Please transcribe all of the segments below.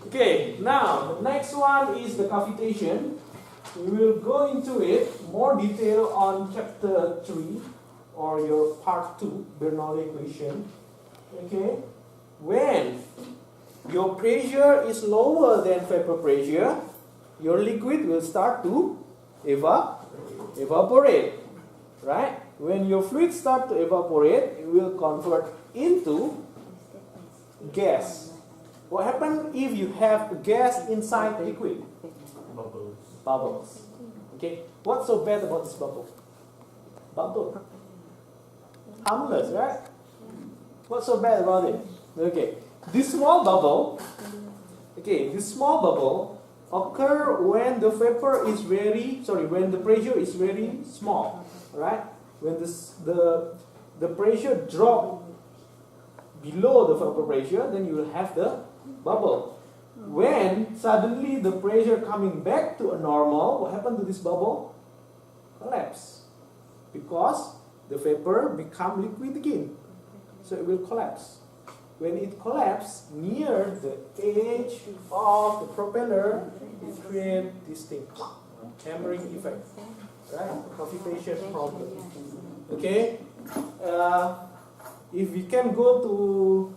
Okay, now the next one is the cavitation. We will go into it more detail on chapter 3 or your part 2, Bernoulli equation. Okay, when your pressure is lower than vapor pressure, your liquid will start to evaporate, right? When your fluid start to evaporate, it will convert into gas. What happens if you have gas inside liquid? Bubbles. Okay. What's so bad about this bubble? Bubble. Harmless, right? What's so bad about it? Okay. This small bubble. Okay. This small bubble occur when the pressure is very small, right? When the pressure drop below the vapor pressure, then you will have the bubble. When suddenly the pressure coming back to a normal, what happened to this bubble? Collapse. Because the vapor become liquid again. So it will collapse. When it collapses near the edge of the propeller, it creates this thing, hammering effect, right? Cavitation problem. Okay? If we can go to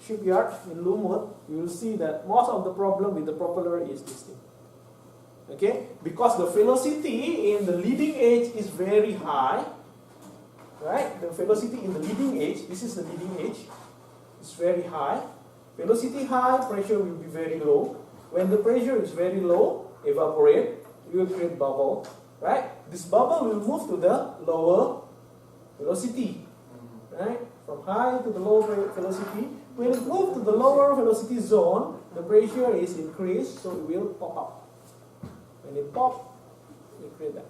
shipyard in Lumut, you will see that most of the problem with the propeller is this thing. Okay? Because the velocity in the leading edge is very high, right? The velocity in the leading edge, this is the leading edge, is very high. Velocity high, pressure will be very low. When the pressure is very low, evaporate, you will create bubble, right? This bubble will move to the lower velocity, right? From high to the low velocity. When it moves to the lower velocity zone, the pressure is increased, so it will pop up. When it pops, you create that.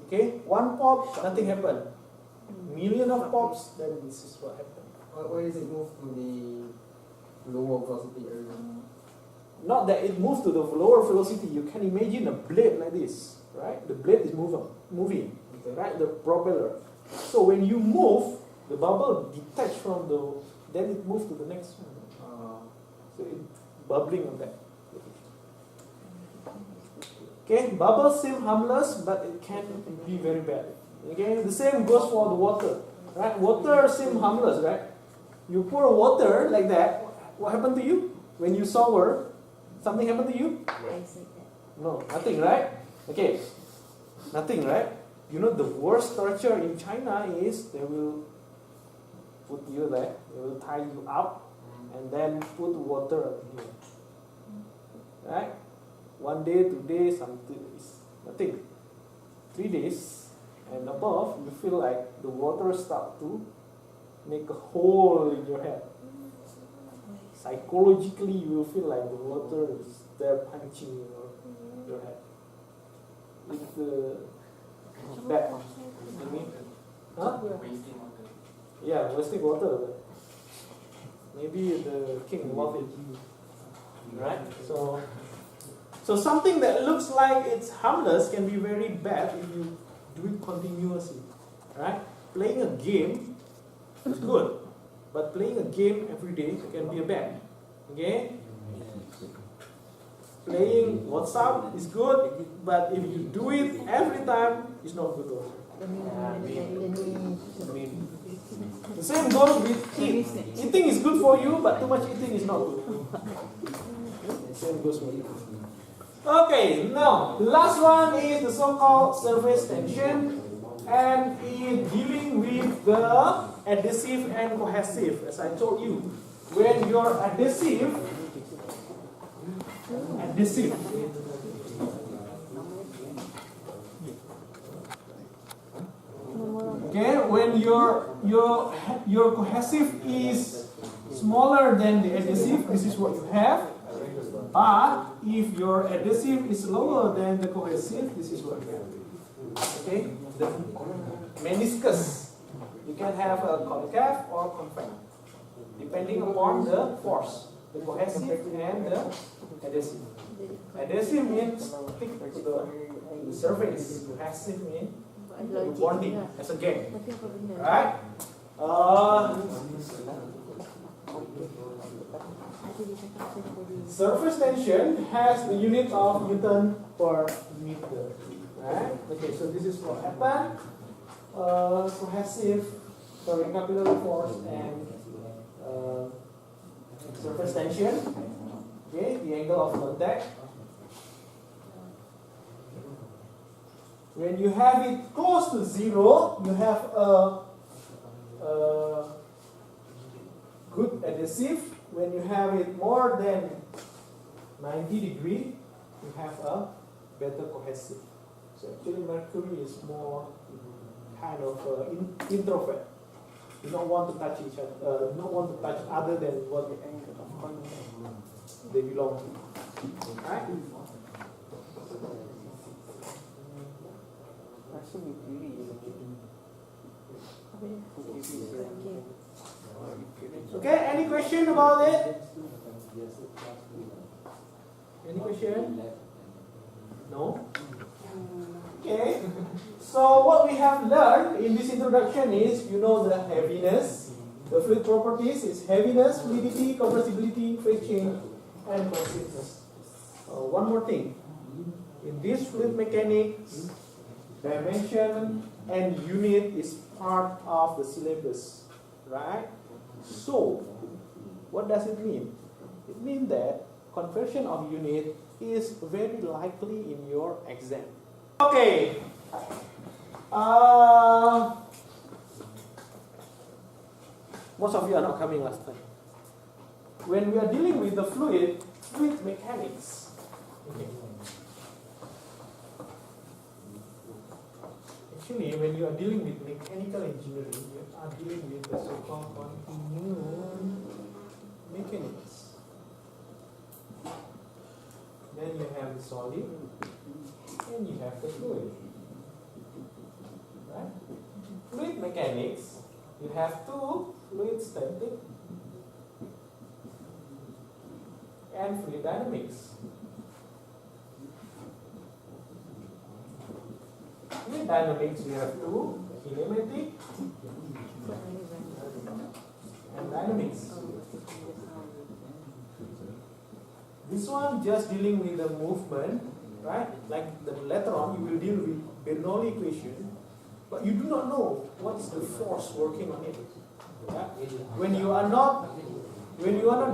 Okay? One pop, nothing happened. Million of pops, then this is what happened. Why does it move to the lower velocity area? Not that it moves to the lower velocity. You can imagine a blade like this, right? The blade is moving, right? The propeller. So when you move, the bubble detach from the, then it moves to the next one. So it's bubbling on that. Okay, bubbles seem harmless, but it can be very bad. Okay, the same goes for the water, right? Water seem harmless, right? You pour water like that, what happened to you? When you shower, something happened to you? No, nothing, right? Okay, nothing, right? You know the worst torture in China is they will put you there, they will tie you up and then put water on you. Right? 1 day, 2 days, something is nothing. 3 days and above, you feel like the water start to make a hole in your head. Psychologically, you will feel like the water is there punching your head. It's bad. Huh? Yeah, wasting water. Maybe the king loved it. Right? So something that looks like it's harmless can be very bad if you do it continuously. Right? Playing a game is good, but playing a game every day can be bad. Okay? Playing WhatsApp is good, but if you do it every time, it's not good also. The same goes with eating. Eating is good for you, but too much eating is not good. The same goes with eating. Okay, now the last one is the so-called surface tension, and in dealing with the adhesive and cohesive. As I told you, when you're adhesive. Okay, when your cohesive is smaller than the adhesive, this is what you have. But if your adhesive is lower than the cohesive, this is what you have. Okay, the meniscus. You can have a concave or convex, depending upon the force, the cohesive and the adhesive. Adhesive means stick to the surface. Cohesive means bonding as a gang. Right? Surface tension has the unit of Newton per meter. Right? Okay, so this is for Epan, cohesive, capillary force, and surface tension. Okay, the angle of contact. When you have it close to zero, you have a good adhesive. When you have it more than 90 degree, you have a better cohesive. So actually mercury is more kind of introvert. You don't want to touch each other, you don't want to touch other than what they belong to. Right? Okay, any question about it? Any question? No? Okay. So what we have learned in this introduction is, you know, the heaviness, the fluid properties is heaviness, fluidity, compressibility, phase change, and cohesiveness. One more thing. In this fluid mechanics, dimension and unit is part of the syllabus, right? So, what does it mean? It means that conversion of unit is very likely in your exam. Okay. Most of you are not coming last time. When we are dealing with the fluid mechanics. Okay. Actually, when you are dealing with mechanical engineering, you are dealing with the so-called continuum mechanics. Then you have the solid, and you have the fluid. Right? Fluid mechanics, you have two fluid static and fluid dynamics. Fluid dynamics, we have two, kinematic and dynamics. This one just dealing with the movement, right? Like the later on you will deal with Bernoulli equation, but you do not know what is the force working on it. Yeah? When you are not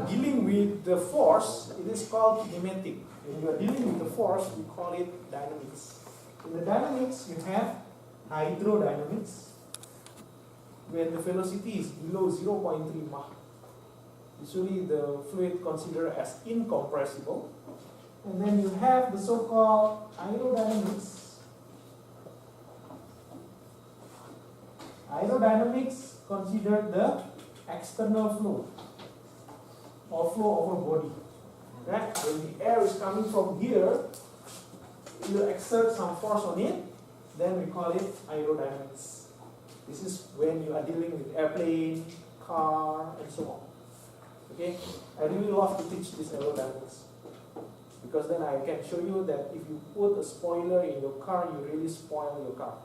dealing with the force, it is called kinematic. When you are dealing with the force, we call it dynamics. In the dynamics, you have hydrodynamics. When the velocity is below 0.3 Mach, usually the fluid considered as incompressible. And then you have the so-called aerodynamics. Aerodynamics considered the external flow or flow over body. Right? When the air is coming from here, it will exert some force on it, then we call it aerodynamics. This is when you are dealing with airplane, car, and so on. Okay? I really love to teach this aerodynamics, because then I can show you that if you put a spoiler in your car, you really spoil your car.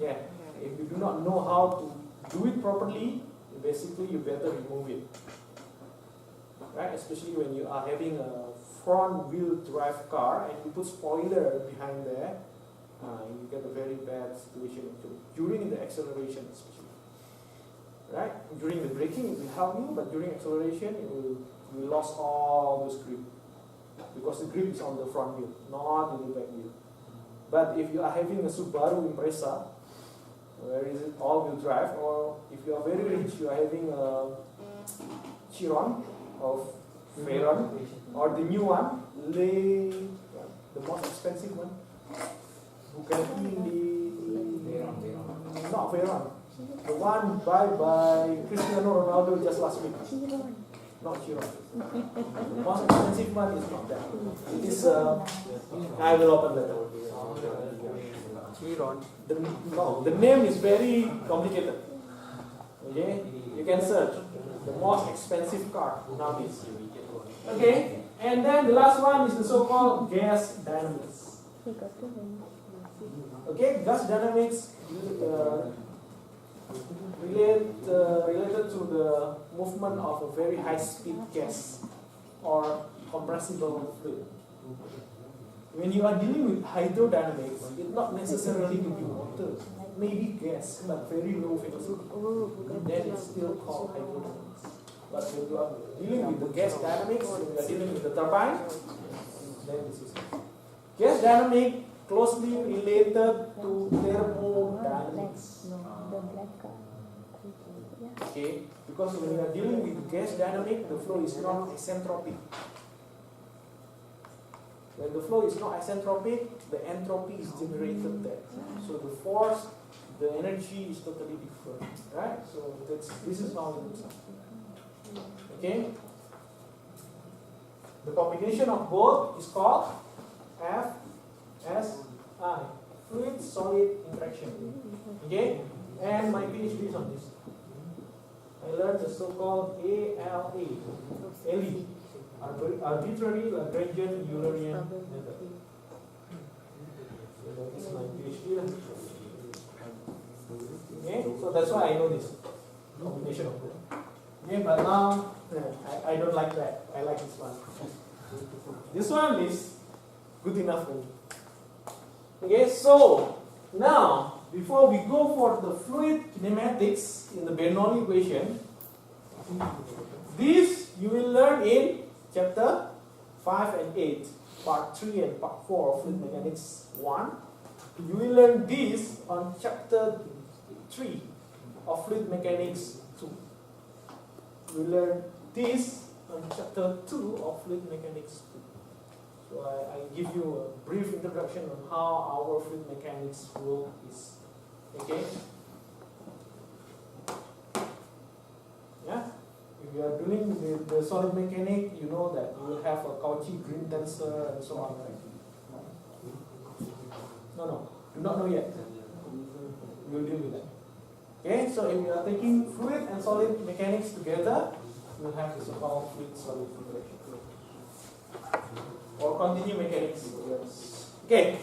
Yeah. If you do not know how to do it properly, basically you better remove it. Right? Especially when you are having a front wheel drive car and you put spoiler behind there, you get a very bad situation during the acceleration especially. Right? During the braking it will help you, but during acceleration you lost all those grip, because the grip is on the front wheel, not in the back wheel. But if you are having a Subaru Impreza, where is it all-wheel drive, or if you are very rich, you are having a Chiron of Veyron, or the new one, the most expensive one, Bugatti, not Veyron, the one by Cristiano Ronaldo just last week, not Chiron. The most expensive one is not that. It is, I will open later. Chiron. The name is very complicated. Okay, you can search the most expensive car nowadays. Okay, and then the last one is the so-called gas dynamics. Okay, gas dynamics related to the movement movement of a very high speed gas or compressible fluid. When you are dealing with hydrodynamics, it's not necessarily to be water, maybe gas, but very low velocity. Then it's still called hydrodynamics. But when you are dealing with the gas dynamics, when you are dealing with the turbine, then this is gas dynamic closely related to thermodynamics. Okay, because when you are dealing with gas dynamic, the flow is not isentropic. When the flow is not isentropic, the entropy is generated there. So the force, the energy is totally different, right? So this is how it looks like. Okay. The combination of both is called FSI, fluid-solid interaction. Okay, and my PhD is on this. I learned the so-called ALA, LE, arbitrary Lagrangian Eulerian method. So that is my PhD. Okay, so that's why I know this combination of both. Okay, but now I don't like that. I like this one. This one is good enough for me. Okay, so now before we go for the fluid kinematics in the Bernoulli equation, this you will learn in chapter 5 and 8, part 3 and part 4 of fluid mechanics 1. You will learn this on chapter 3 of fluid mechanics 2. You will learn this on chapter 2 of fluid mechanics 2. So I give you a brief introduction on how our fluid mechanics work is. Okay? Yeah? If you are dealing with the solid mechanic, you know that you will have a Cauchy-Green tensor and so on, right? No, do not know yet. We will deal with that. Okay, so if you are taking fluid and solid mechanics together, you will have the so-called fluid-solid interaction. Or continuum mechanics. Okay.